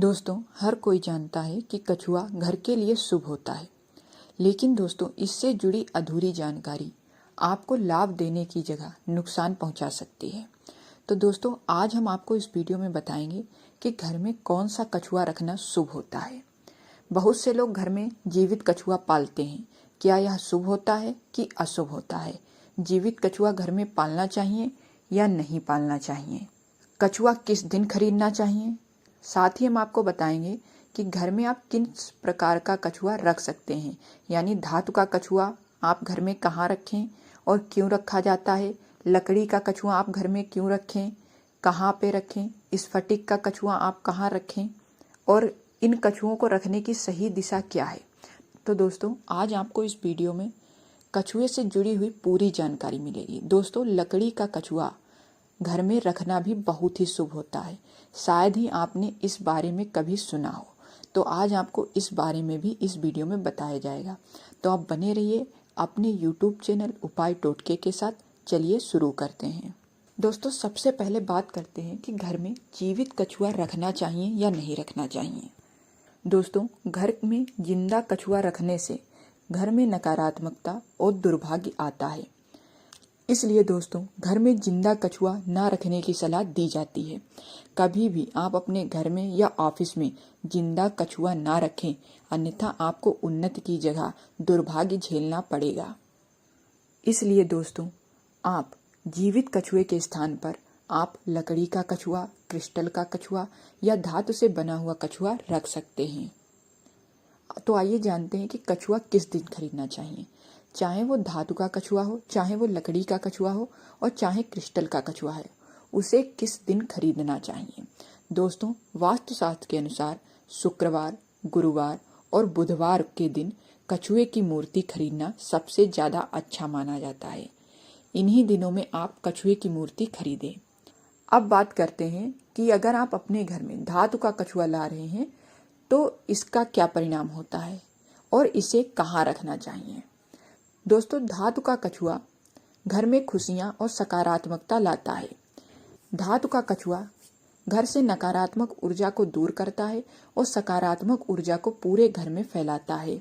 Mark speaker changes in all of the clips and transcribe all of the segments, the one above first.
Speaker 1: दोस्तों, हर कोई जानता है कि कछुआ घर के लिए शुभ होता है, लेकिन दोस्तों इससे जुड़ी अधूरी जानकारी आपको लाभ देने की जगह नुकसान पहुंचा सकती है। तो दोस्तों, आज हम आपको इस वीडियो में बताएंगे कि घर में कौन सा कछुआ रखना शुभ होता है। बहुत से लोग घर में जीवित कछुआ पालते हैं। क्या यह शुभ होता है कि अशुभ होता है? जीवित कछुआ घर में पालना चाहिए या नहीं पालना चाहिए? कछुआ किस दिन खरीदना चाहिए? साथ ही हम आपको बताएंगे कि घर में आप किस प्रकार का कछुआ रख सकते हैं, यानी धातु का कछुआ आप घर में कहाँ रखें और क्यों रखा जाता है, लकड़ी का कछुआ आप घर में क्यों रखें, कहाँ पे रखें, स्फटिक का कछुआ आप कहाँ रखें और इन कछुओं को रखने की सही दिशा क्या है। तो दोस्तों, आज आपको इस वीडियो में कछुए से जुड़ी हुई पूरी जानकारी मिलेगी। दोस्तों, लकड़ी का कछुआ घर में रखना भी बहुत ही शुभ होता है। शायद ही आपने इस बारे में कभी सुना हो, तो आज आपको इस बारे में भी इस वीडियो में बताया जाएगा। तो आप बने रहिए अपने YouTube चैनल उपाय टोटके के साथ। चलिए शुरू करते हैं। दोस्तों, सबसे पहले बात करते हैं कि घर में जीवित कछुआ रखना चाहिए या नहीं रखना चाहिए। दोस्तों, घर में जिंदा कछुआ रखने से घर में नकारात्मकता और दुर्भाग्य आता है। इसलिए दोस्तों, घर में जिंदा कछुआ ना रखने की सलाह दी जाती है। कभी भी आप अपने घर में या ऑफिस में जिंदा कछुआ ना रखें, अन्यथा आपको उन्नति की जगह दुर्भाग्य झेलना पड़ेगा। इसलिए दोस्तों, आप जीवित कछुए के स्थान पर आप लकड़ी का कछुआ, क्रिस्टल का कछुआ या धातु से बना हुआ कछुआ रख सकते हैं। तो आइए जानते हैं कि कछुआ किस दिन खरीदना चाहिए। चाहे वो धातु का कछुआ हो, चाहे वो लकड़ी का कछुआ हो और चाहे क्रिस्टल का कछुआ है, उसे किस दिन खरीदना चाहिए। दोस्तों, वास्तुशास्त्र के अनुसार शुक्रवार, गुरुवार और बुधवार के दिन कछुए की मूर्ति खरीदना सबसे ज्यादा अच्छा माना जाता है। इन्हीं दिनों में आप कछुए की मूर्ति खरीदें। अब बात करते हैं कि अगर आप अपने घर में धातु का कछुआ ला रहे हैं तो इसका क्या परिणाम होता है और इसे कहाँ रखना चाहिए। दोस्तों, धातु का कछुआ घर में खुशियां और सकारात्मकता लाता है। धातु का कछुआ घर से नकारात्मक ऊर्जा को दूर करता है और सकारात्मक ऊर्जा को पूरे घर में फैलाता है।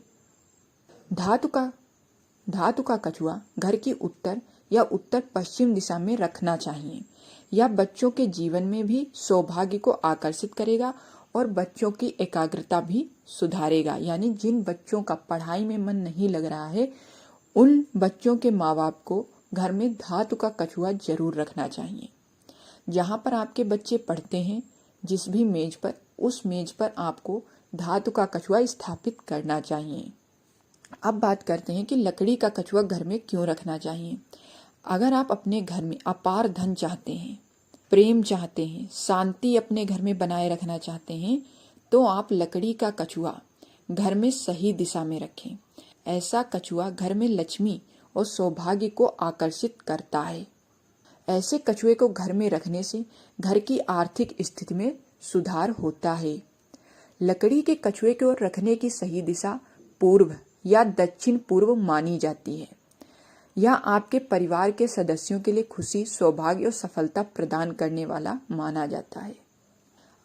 Speaker 1: धातु का कछुआ घर की उत्तर या उत्तर पश्चिम दिशा में रखना चाहिए। यह बच्चों के जीवन में भी सौभाग्य को आकर्षित करेगा और बच्चों की एकाग्रता भी सुधारेगा। यानी जिन बच्चों का पढ़ाई में मन नहीं लग रहा है, उन बच्चों के माँ बाप को घर में धातु का कछुआ जरूर रखना चाहिए। जहाँ पर आपके बच्चे पढ़ते हैं, जिस भी मेज पर, उस मेज पर आपको धातु का कछुआ स्थापित करना चाहिए। अब बात करते हैं कि लकड़ी का कछुआ घर में क्यों रखना चाहिए। अगर आप अपने घर में अपार धन चाहते हैं, प्रेम चाहते हैं, शांति अपने घर में बनाए रखना चाहते हैं, तो आप लकड़ी का कछुआ घर में सही दिशा में रखें। ऐसा कछुआ घर में लक्ष्मी और सौभाग्य को आकर्षित करता है। ऐसे कछुए को घर में रखने से घर की आर्थिक स्थिति में सुधार होता है। लकड़ी के कछुए को रखने की सही दिशा पूर्व या दक्षिण पूर्व मानी जाती है। यह आपके परिवार के सदस्यों के लिए खुशी, सौभाग्य और सफलता प्रदान करने वाला माना जाता है।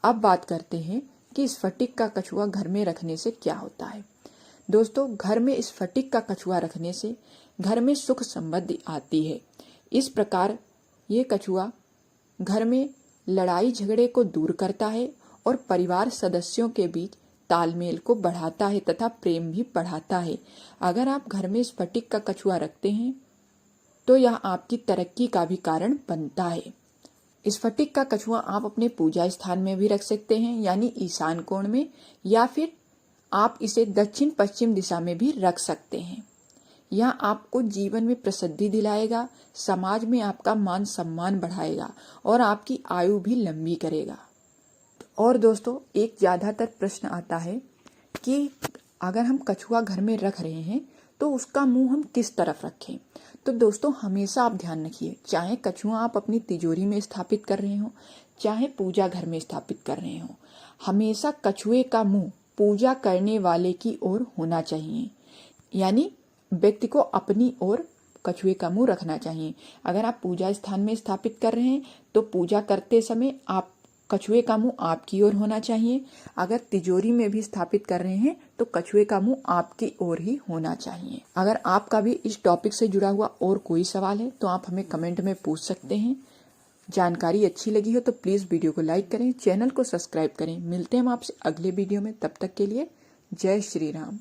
Speaker 1: अब बात करते हैं कि स्फटिक का कछुआ घर में रखने से क्या होता है। दोस्तों, घर में स्फटिक का कछुआ रखने से घर में सुख समृद्धि आती है। इस प्रकार ये कछुआ घर में लड़ाई झगड़े को दूर करता है और परिवार सदस्यों के बीच तालमेल को बढ़ाता है तथा प्रेम भी बढ़ाता है। अगर आप घर में स्फटिक का कछुआ रखते हैं तो यह आपकी तरक्की का भी कारण बनता है। स्फटिक का कछुआ आप अपने पूजा स्थान में भी रख सकते हैं, यानी ईशान कोण में, या फिर आप इसे दक्षिण पश्चिम दिशा में भी रख सकते हैं। यह आपको जीवन में प्रसिद्धि दिलाएगा, समाज में आपका मान सम्मान बढ़ाएगा और आपकी आयु भी लंबी करेगा। और दोस्तों, एक ज्यादातर प्रश्न आता है कि अगर हम कछुआ घर में रख रहे हैं तो उसका मुंह हम किस तरफ रखें। तो दोस्तों, हमेशा आप ध्यान रखिए, चाहे कछुआ आप अपनी तिजोरी में स्थापित कर रहे हो, चाहे पूजा घर में स्थापित कर रहे हो, हमेशा कछुए का मुंह पूजा करने वाले की ओर होना चाहिए। यानी व्यक्ति को अपनी ओर कछुए का मुंह रखना चाहिए। अगर आप पूजा स्थान में स्थापित कर रहे हैं तो पूजा करते समय आप कछुए का मुंह आपकी ओर होना चाहिए। अगर तिजोरी में भी स्थापित कर रहे हैं तो कछुए का मुंह आपकी ओर ही होना चाहिए। अगर आपका भी इस टॉपिक से जुड़ा हुआ और कोई सवाल है तो आप हमें कमेंट में पूछ सकते हैं। जानकारी अच्छी लगी हो तो प्लीज़ वीडियो को लाइक करें, चैनल को सब्सक्राइब करें। मिलते हैं हम आपसे अगले वीडियो में, तब तक के लिए जय श्री राम।